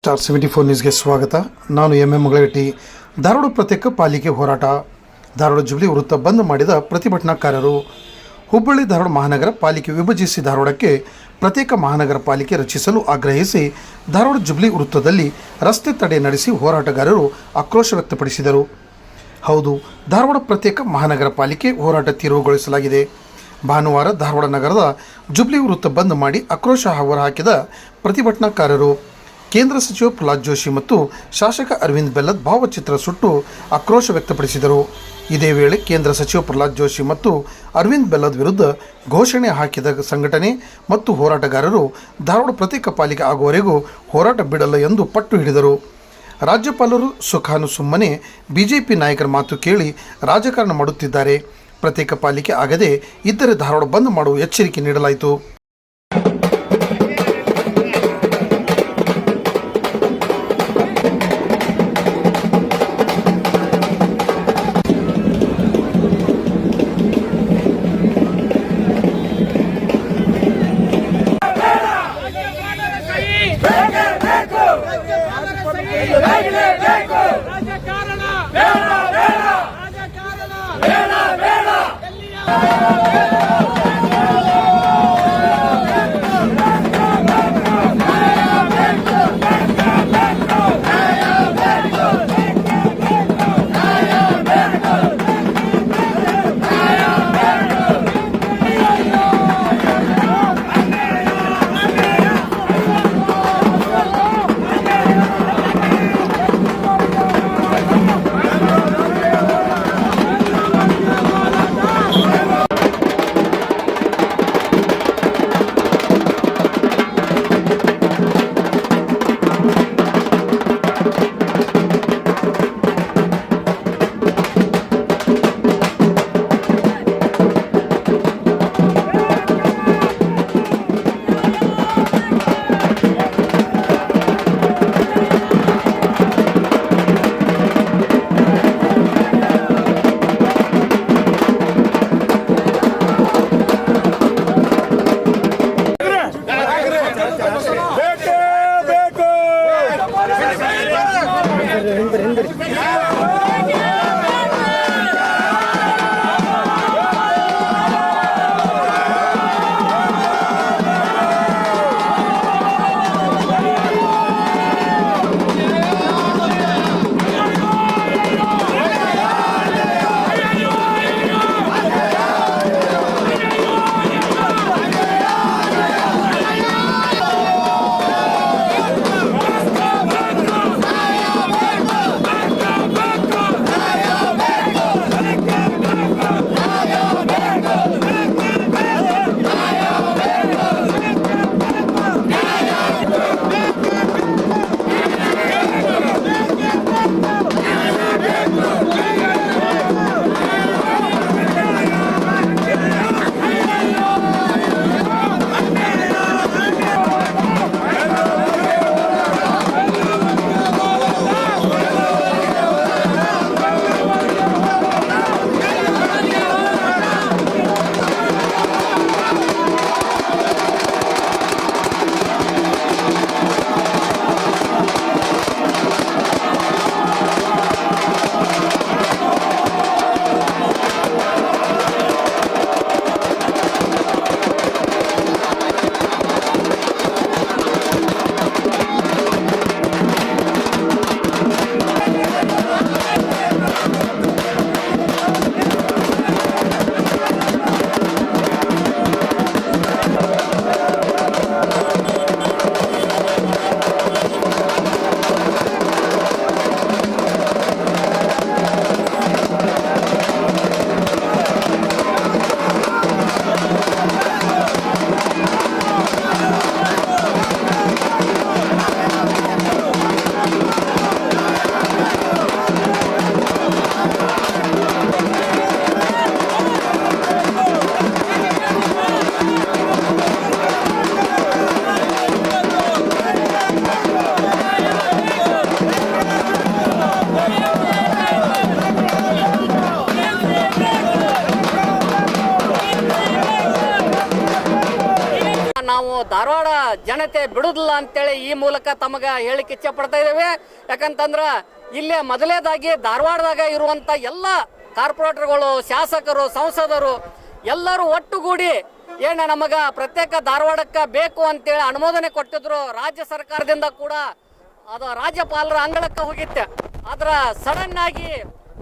Star 74 ನ್ಯೂಸ್ಗೆ ಸ್ವಾಗತ. ನಾನು ಎಂ ಮಗಳಗಟ್ಟಿ. ಧಾರವಾಡ ಪ್ರತ್ಯೇಕ ಪಾಲಿಕೆ ಹೋರಾಟ. ಧಾರವಾಡ ಜುಬ್ಲಿ ವೃತ್ತ ಬಂದ್ ಮಾಡಿದ ಪ್ರತಿಭಟನಾಕಾರರು. ಹುಬ್ಬಳ್ಳಿ ಧಾರವಾಡ ಮಹಾನಗರ ಪಾಲಿಕೆ ವಿಭಜಿಸಿ ಧಾರವಾಡಕ್ಕೆ ಪ್ರತ್ಯೇಕ ಮಹಾನಗರ ಪಾಲಿಕೆ ರಚಿಸಲು ಆಗ್ರಹಿಸಿ ಧಾರವಾಡ ಜುಬ್ಲಿ ವೃತ್ತದಲ್ಲಿ ರಸ್ತೆ ತಡೆ ನಡೆಸಿ ಹೋರಾಟಗಾರರು ಆಕ್ರೋಶ ವ್ಯಕ್ತಪಡಿಸಿದರು. ಹೌದು, ಧಾರವಾಡ ಪ್ರತ್ಯೇಕ ಮಹಾನಗರ ಪಾಲಿಕೆ ಹೋರಾಟ ತೀವ್ರಗೊಳಿಸಲಾಗಿದೆ. ಭಾನುವಾರ ಧಾರವಾಡ ನಗರದ ಜುಬ್ಲಿ ವೃತ್ತ ಬಂದ್ ಮಾಡಿ ಆಕ್ರೋಶ ಹೊರಹಾಕಿದ ಪ್ರತಿಭಟನಾಕಾರರು ಕೇಂದ್ರ ಸಚಿವ ಪ್ರಹ್ಲಾದ್ ಜೋಶಿ ಮತ್ತು ಶಾಸಕ ಅರವಿಂದ್ ಬೆಲ್ಲದ್ ಭಾವಚಿತ್ರ ಸುಟ್ಟು ಆಕ್ರೋಶ ವ್ಯಕ್ತಪಡಿಸಿದರು. ಇದೇ ವೇಳೆ ಕೇಂದ್ರ ಸಚಿವ ಪ್ರಹ್ಲಾದ್ ಜೋಶಿ ಮತ್ತು ಅರವಿಂದ್ ಬೆಲ್ಲದ್ ವಿರುದ್ಧ ಘೋಷಣೆ ಹಾಕಿದ ಸಂಘಟನೆ ಮತ್ತು ಹೋರಾಟಗಾರರು ಧಾರವಾಡ ಪ್ರತ್ಯೇಕ ಪಾಲಿಕೆ ಆಗುವವರೆಗೂ ಹೋರಾಟ ಬಿಡಲ್ಲ ಎಂದು ಪಟ್ಟು ಹಿಡಿದರು. ರಾಜ್ಯಪಾಲರು ಸುಮ್ಮನೆ ಬಿಜೆಪಿ ನಾಯಕರ ಮಾತು ಕೇಳಿ ರಾಜಕಾರಣ ಮಾಡುತ್ತಿದ್ದಾರೆ. ಪ್ರತ್ಯೇಕ ಪಾಲಿಕೆ ಆಗದೆ ಇದ್ದರೆ ಧಾರವಾಡ ಬಂದ್ ಮಾಡುವ ಎಚ್ಚರಿಕೆ ನೀಡಲಾಯಿತು. ನಾವು ಧಾರವಾಡ ಜನತೆ ಬಿಡುದಿಲ್ಲ ಅಂತೇಳಿ ಈ ಮೂಲಕ ತಮಗೆ ಹೇಳಿಕ್ಕೆ ಇಚ್ಛೆ ಪಡ್ತಾ ಇದ್ದೇವೆ. ಯಾಕಂತಂದ್ರೆ ಇಲ್ಲೇ ಮೊದಲೇದಾಗಿ ಧಾರವಾಡದಾಗ ಇರುವಂಥ ಎಲ್ಲ ಕಾರ್ಪೊರೇಟರ್ಗಳು, ಶಾಸಕರು, ಸಂಸದರು ಎಲ್ಲರೂ ಒಟ್ಟುಗೂಡಿ ಏನು ನಮಗೆ ಪ್ರತ್ಯೇಕ ಧಾರವಾಡಕ್ಕೆ ಬೇಕು ಅಂತೇಳಿ ಅನುಮೋದನೆ ಕೊಟ್ಟಿದ್ರು. ರಾಜ್ಯ ಸರ್ಕಾರದಿಂದ ಕೂಡ ಅದು ರಾಜ್ಯಪಾಲರ ಅಂಗಳಕ್ಕೆ ಹೋಗಿತ್ತೆ. ಆದ್ರೆ ಸಡನ್ ಆಗಿ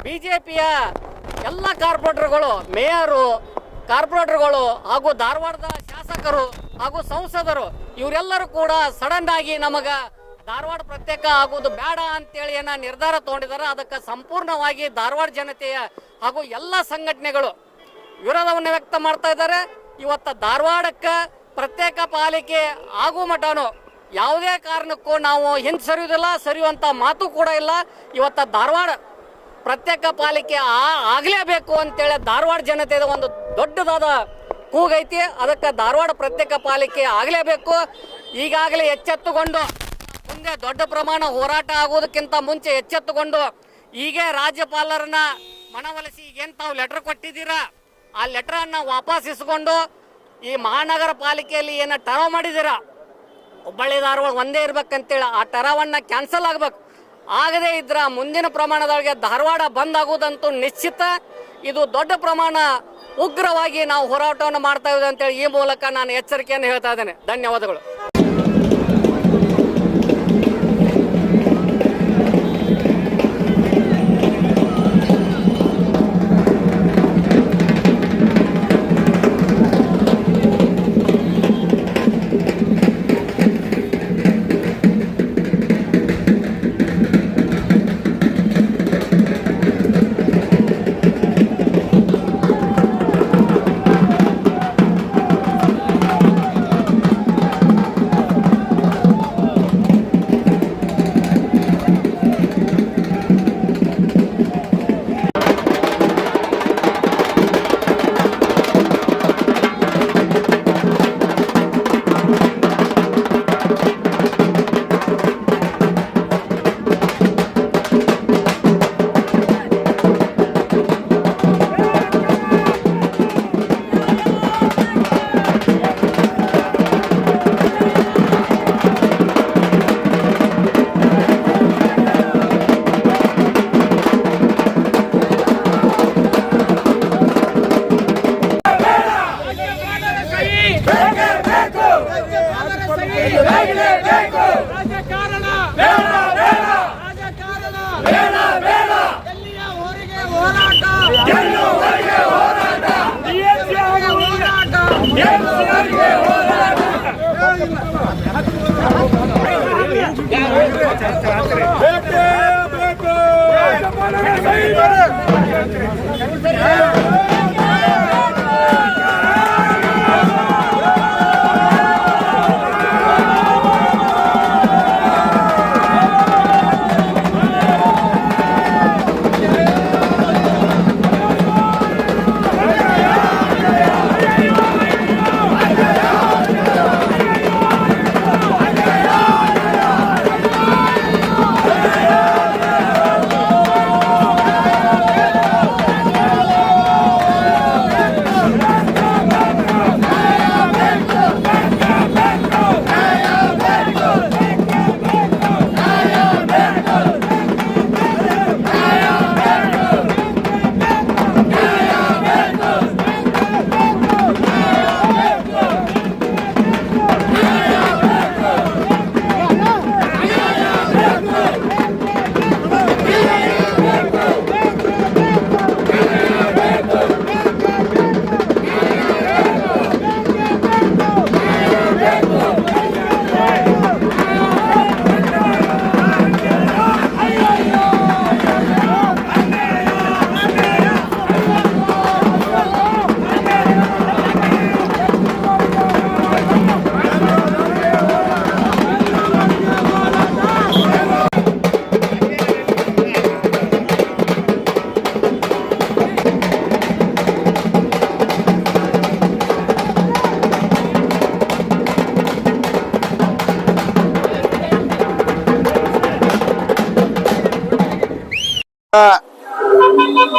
BJPಯ ಎಲ್ಲ ಕಾರ್ಪೊರೇಟರ್ಗಳು, ಮೇಯರು, ಕಾರ್ಪೊರೇಟರ್ಗಳು ಹಾಗೂ ಧಾರವಾಡದ ಶಾಸಕರು ಹಾಗೂ ಸಂಸದರು ಇವರೆಲ್ಲರೂ ಕೂಡ ಸಡನ್ ಆಗಿ ನಮಗೆ ಧಾರವಾಡ ಪ್ರತ್ಯೇಕ ಆಗೋದು ಬೇಡ ಅಂತೇಳಿ ಏನೋ ನಿರ್ಧಾರ ತಗೊಂಡಿದ್ದಾರೆ. ಅದಕ್ಕೆ ಸಂಪೂರ್ಣವಾಗಿ ಧಾರವಾಡ ಜನತೆಯ ಹಾಗೂ ಎಲ್ಲ ಸಂಘಟನೆಗಳು ವಿರೋಧವನ್ನು ವ್ಯಕ್ತ ಮಾಡ್ತಾ ಇದ್ದಾರೆ. ಇವತ್ತು ಧಾರವಾಡಕ್ಕೆ ಪ್ರತ್ಯೇಕ ಪಾಲಿಕೆ ಆಗೋ ಮಟನು ಯಾವುದೇ ಕಾರಣಕ್ಕೂ ನಾವು ಹಿಂದೆ ಸರಿಯುವುದಿಲ್ಲ, ಸರಿಯುವಂಥ ಮಾತು ಕೂಡ ಇಲ್ಲ. ಇವತ್ತು ಧಾರವಾಡ ಪ್ರತ್ಯೇಕ ಪಾಲಿಕೆ ಆಗಲೇಬೇಕು ಅಂತೇಳಿ ಧಾರವಾಡ ಜನತೆಯ ಒಂದು ದೊಡ್ಡದಾದ ಕೂಗೈತಿ. ಅದಕ್ಕೆ ಧಾರವಾಡ ಪ್ರತ್ಯೇಕ ಪಾಲಿಕೆ ಆಗಲೇಬೇಕು. ಈಗಾಗಲೇ ಎಚ್ಚೆತ್ತುಕೊಂಡು ಮುಂದೆ ದೊಡ್ಡ ಪ್ರಮಾಣ ಹೋರಾಟ ಆಗೋದಕ್ಕಿಂತ ಮುಂಚೆ ಎಚ್ಚೆತ್ತುಕೊಂಡು ಈಗ ರಾಜ್ಯಪಾಲರನ್ನ ಮನವೊಲಿಸಿ ಈಗೇನು ತಾವು ಲೆಟರ್ ಕೊಟ್ಟಿದ್ದೀರಾ ಆ ಲೆಟರನ್ನು ವಾಪಸ್ ಇಸ್ಕೊಂಡು ಈ ಮಹಾನಗರ ಪಾಲಿಕೆಯಲ್ಲಿ ಏನು ಟರಾವ್ ಮಾಡಿದ್ದೀರಾ ಹುಬ್ಬಳ್ಳಿ ಧಾರವಾಡ ಒಂದೇ ಇರ್ಬೇಕಂತೇಳಿ ಆ ಟರಾವನ್ನು ಕ್ಯಾನ್ಸಲ್ ಆಗಬೇಕು. ಆಗದೇ ಇದ್ರೆ ಮುಂದಿನ ಪ್ರಮಾಣದೊಳಗೆ ಧಾರವಾಡ ಬಂದ್ ಆಗೋದಂತೂ ನಿಶ್ಚಿತ. ಇದು ದೊಡ್ಡ ಪ್ರಮಾಣ ಉಗ್ರವಾಗಿ ನಾವು ಹೋರಾಟವನ್ನು ಮಾಡ್ತಾ ಇದ್ದೇವೆ ಅಂತೇಳಿ ಈ ಮೂಲಕ ನಾನು ಎಚ್ಚರಿಕೆಯನ್ನು ಹೇಳ್ತಾ ಇದ್ದೇನೆ. ಧನ್ಯವಾದಗಳು.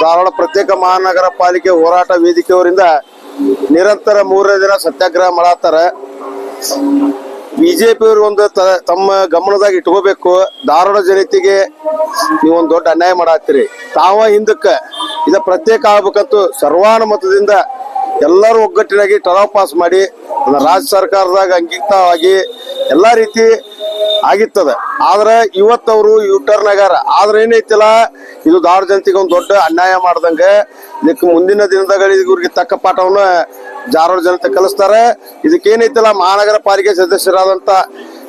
ಧಾರವಾಡ ಪ್ರತ್ಯೇಕ ಮಹಾನಗರ ಪಾಲಿಕೆ ಹೋರಾಟ ವೇದಿಕೆಯವರಿಂದ ನಿರಂತರ 3ನೇ ದಿನ ಸತ್ಯಾಗ್ರಹ ಮಾಡತ್ತಾರ. ಬಿಜೆಪಿ ಅವರು ಒಂದು ತಮ್ಮ ಗಮನದಾಗ ಇಟ್ಕೋಬೇಕು. ಧಾರವಾಡ ಜನತೆಗೆ ನೀವೊಂದು ದೊಡ್ಡ ಅನ್ಯಾಯ ಮಾಡಾಕ್ತಿರಿ. ತಾವ ಹಿಂದಕ್ಕ ಇದ ಪ್ರತ್ಯೇಕ ಆಗ್ಬೇಕಂತೂ ಸರ್ವಾನುಮತದಿಂದ ಎಲ್ಲರೂ ಒಗ್ಗಟ್ಟಿನಾಗಿ ಟರಾವ್ ಪಾಸ್ ಮಾಡಿ ರಾಜ್ಯ ಸರ್ಕಾರದಾಗ ಅಂಗೀಕೃತವಾಗಿ ಎಲ್ಲಾ ರೀತಿ ಆಗಿತ್ತದ. ಆದ್ರೆ ಇವತ್ತವರು ಯೂಟರ್ನ್ ಆಗ್ಯಾರ. ಆದ್ರೆ ಏನೈತಿಲ್ಲ, ಇದು ಧಾರವಾಡ ಜನತೆಗೆ ಒಂದು ದೊಡ್ಡ ಅನ್ಯಾಯ ಮಾಡ್ದಂಗೆ. ಇದಕ್ಕೆ ಮುಂದಿನ ದಿನದಾಗ ಇವ್ರಿಗೆ ತಕ್ಕ ಪಾಠವನ್ನ ಧಾರವಾಡ ಜನತೆ ಕಲಿಸ್ತಾರೆ. ಇದಕ್ಕೇನೈತಿಲ್ಲ, ಮಹಾನಗರ ಪಾಲಿಕೆ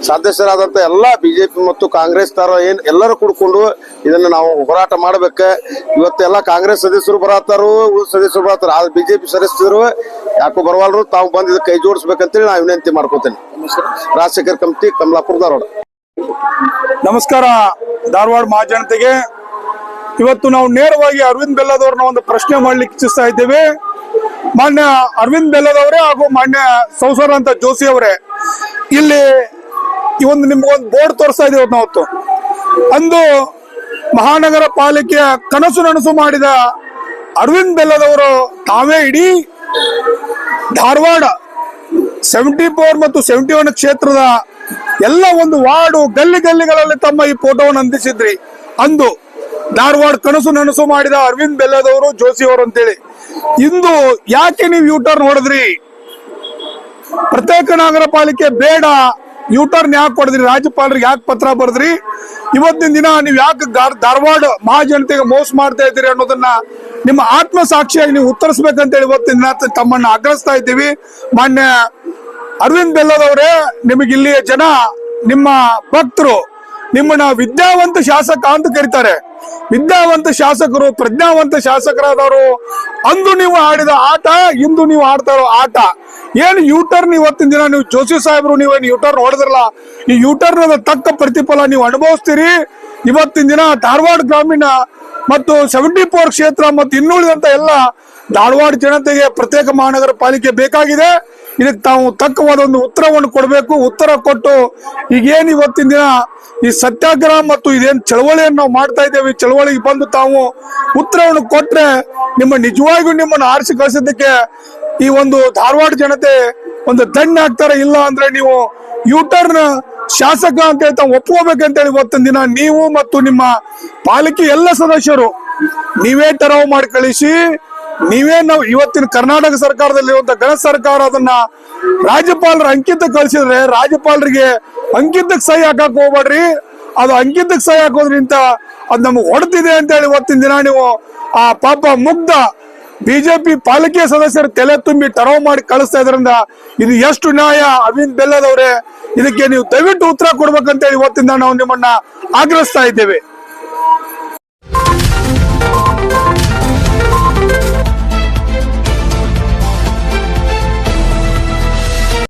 ಸದಸ್ಯರಾದಂತ ಎಲ್ಲಾ ಬಿಜೆಪಿ ಮತ್ತು ಕಾಂಗ್ರೆಸ್ ತರ ಎಲ್ಲರೂ ಕೂಡ್ಕೊಂಡು ಇದನ್ನ ನಾವು ಹೋರಾಟ ಮಾಡ್ಬೇಕ. ಇವತ್ತೆಲ್ಲ ಕಾಂಗ್ರೆಸ್ ಸದಸ್ಯರು ಬರತ್ತಾರು, ಸದಸ್ಯರು ಬರತ್ತಾರ. ಆದ್ರೆ ಬಿಜೆಪಿ ಸದಸ್ಯರು ಯಾಕೋ ಬರವಾಲ್ರು. ತಾವು ಬಂದ್ ಇದಕ್ಕೆ ಕೈ ಜೋಡಿಸ್ಬೇಕಂತೇಳಿ ನಾವು ವಿನಂತಿ ಮಾಡ್ಕೋತೇನೆ. ರಾಜಶೇಖರ್ ಕಮ್ತಿ, ಕಮಲಾಪುರ, ಧಾರವಾಡ. ನಮಸ್ಕಾರ ಧಾರವಾಡ ಮಹಾಜನತೆಗೆ. ಇವತ್ತು ನಾವು ನೇರವಾಗಿ ಅರವಿಂದ್ ಬೆಲ್ಲದವ್ರನ್ನ ಒಂದು ಪ್ರಶ್ನೆ ಮಾಡ್ಲಿಕ್ಕೆ ಇಚ್ಛಿಸ್ತಾ ಇದ್ದೇವೆ. ಮಾನ್ಯ ಅರವಿಂದ್ ಬೆಲ್ಲದವರೇ ಹಾಗೂ ಮಾನ್ಯ ಸೌಸರ್ ಅಂತ ಜೋಶಿ ಅವರೇ, ಇಲ್ಲಿ ಈ ಒಂದು ನಿಮ್ಗೊಂದು ಬೋರ್ಡ್ ತೋರಿಸ್ತಾ ಇದೀವಿ ನಾವು. ಅಂದು ಮಹಾನಗರ ಪಾಲಿಕೆಯ ಕನಸು ನನಸು ಮಾಡಿದ ಅರವಿಂದ್ ಬೆಲ್ಲದವರು ತಾವೇ ಇಡೀ ಧಾರವಾಡ 74 ಮತ್ತು 71 ಕ್ಷೇತ್ರದ ಎಲ್ಲ ಒಂದು ವಾರ್ಡು ಗಲ್ಲಿಗಳಲ್ಲಿ ತಮ್ಮ ಈ ಫೋಟೋವನ್ನು ಅಂಟಿಸಿದ್ರಿ. ಅಂದು ಧಾರವಾಡ ಕನಸು ನನಸು ಮಾಡಿದ ಅರವಿಂದ್ ಬೆಲ್ಲದವರು ಜೋಶಿ ಅವರು ಅಂತೇಳಿ. ಇಂದು ಯಾಕೆ ನೀವು ಯೂಟರ್ನ್ ಹೊಡೆದ್ರಿ? ಪ್ರತ್ಯೇಕ ನಗರ ಪಾಲಿಕೆ ಬೇಡ, ಯೂಟರ್ನ್ ಯಾಕೆ ಹೊಡೆದ್ರಿ? ರಾಜ್ಯಪಾಲರಿಗೆ ಯಾಕೆ ಪತ್ರ ಬರೆದ್ರಿ? ಇವತ್ತಿನ ದಿನ ನೀವು ಯಾಕೆ ಧಾರವಾಡ ಮಹಾಜನತೆಗೆ ಮೋಸ ಮಾಡ್ತಾ ಇದ್ದೀರಿ ಅನ್ನೋದನ್ನ ನಿಮ್ಮ ಆತ್ಮಸಾಕ್ಷಿಯಾಗಿ ನೀವು ಉತ್ತರಿಸಬೇಕಂತೇಳಿ ಇವತ್ತಿನ ದಿನ ತಮ್ಮನ್ನ ಆಗ್ರಹಿಸ್ತಾ ಇದ್ದೀವಿ. ಮಾನ್ಯ ಅರವಿಂದ್ ಬೆಲ್ಲದವರೇ, ನಿಮಗೆ ಇಲ್ಲಿಯ ಜನ, ನಿಮ್ಮ ಭಕ್ತರು ನಿಮ್ಮನ್ನ ವಿದ್ಯಾವಂತ ಶಾಸಕ ಅಂತ ಕರೀತಾರೆ. ವಿದ್ಯಾವಂತ ಶಾಸಕರು, ಪ್ರಜ್ಞಾವಂತ ಶಾಸಕರಾದವರು. ಅಂದು ನೀವು ಆಡಿದ ಆಟ, ಇಂದು ನೀವು ಆಡ್ತಾ ಇರೋ ಆಟ ಏನು? ಯೂಟರ್ನ್ ಇವತ್ತಿನ ದಿನ ನೀವು ಜೋಶಿ ಸಾಹೇಬರು ನೀವೇನು ಯೂಟರ್ನ್ ಹೊಡೆದ್ರಲ್ಲ, ಈ ಯೂಟರ್ನ್ ತಕ್ಕ ಪ್ರತಿಫಲ ನೀವು ಅನುಭವಿಸ್ತೀರಿ. ಇವತ್ತಿನ ದಿನ ಧಾರವಾಡ ಗ್ರಾಮೀಣ ಮತ್ತು 74 ಕ್ಷೇತ್ರ ಮತ್ತು ಇನ್ನುಳಿದಂತ ಎಲ್ಲ ಧಾರವಾಡ ಜನತೆಗೆ ಪ್ರತ್ಯೇಕ ಮಹಾನಗರ ಪಾಲಿಕೆ ಬೇಕಾಗಿದೆ. ಇದಕ್ಕೆ ತಾವು ತಕ್ಕವಾದ ಒಂದು ಉತ್ತರವನ್ನು ಕೊಡಬೇಕು. ಉತ್ತರ ಕೊಟ್ಟು ಈಗೇನು ಇವತ್ತಿನ ದಿನ ಈ ಸತ್ಯಾಗ್ರಹ ಮತ್ತು ಇದೇನು ಚಳವಳಿಯನ್ನು ನಾವು ಮಾಡ್ತಾ ಇದ್ದೇವೆ, ಚಳವಳಿಗೆ ಬಂದು ತಾವು ಉತ್ತರವನ್ನು ಕೊಟ್ರೆ ನಿಜವಾಗಿಯೂ ನಿಮ್ಮನ್ನು ಆರಿಸಿ ಕಳಿಸಿದ್ದಕ್ಕೆ ಈ ಒಂದು ಧಾರವಾಡ ಜನತೆ ಒಂದು ಧನ್ಯ ಆಗ್ತಾರೆ. ಇಲ್ಲ ಅಂದ್ರೆ ನೀವು ಯೂಟರ್ನ್ ಶಾಸಕ ಅಂತ ಹೇಳಿ ತಾವು ಒಪ್ಕೋಬೇಕಂತೇಳಿ ಇವತ್ತಿನ ದಿನ ನೀವು ಮತ್ತು ನಿಮ್ಮ ಪಾಲಿಕೆ ಎಲ್ಲ ಸದಸ್ಯರು ನೀವೇ ಟರಾವ್ ಮಾಡಿ ಕಳಿಸಿ, ನೀವೇ ನಾವು ಇವತ್ತಿನ ಕರ್ನಾಟಕ ಸರ್ಕಾರದಲ್ಲಿರುವಂತ ಗಣ ಸರ್ಕಾರ ಅದನ್ನ ರಾಜ್ಯಪಾಲರ ಅಂಕಿತ ಕಳಿಸಿದ್ರೆ ರಾಜ್ಯಪಾಲರಿಗೆ ಅಂಕಿತಕ್ಕೆ ಸಹಿ ಹಾಕಕ್ ಹೋಗ್ಬೇಡ್ರಿ. ಅದು ಅಂಕಿತಕ್ಕೆ ಸಹಿ ಹಾಕೋದ್ರಿಂದ ಅದು ನಮಗೆ ಹೊಡೆದಿದೆ ಅಂತ ಹೇಳಿ ಇವತ್ತಿನ ದಿನ ನೀವು ಆ ಪಾಪ ಮುಗ್ಧ ಬಿಜೆಪಿ ಪಾಲಿಕೆ ಸದಸ್ಯರು ತಲೆ ತುಂಬಿ ಟರಾವ್ ಮಾಡಿ ಕಳಿಸ್ತಾ ಇದ್ರಿಂದ ಇದು ಎಷ್ಟು ನ್ಯಾಯ? ಅರವಿಂದ್ ಬೆಲ್ಲದವರೇ, ಇದಕ್ಕೆ ನೀವು ದಯವಿಟ್ಟು ಉತ್ತರ ಕೊಡ್ಬೇಕಂತೇಳಿ ಇವತ್ತಿಂದ ನಾವು ನಿಮ್ಮನ್ನ ಆಗ್ರಹಿಸ್ತಾ ಇದ್ದೇವೆ.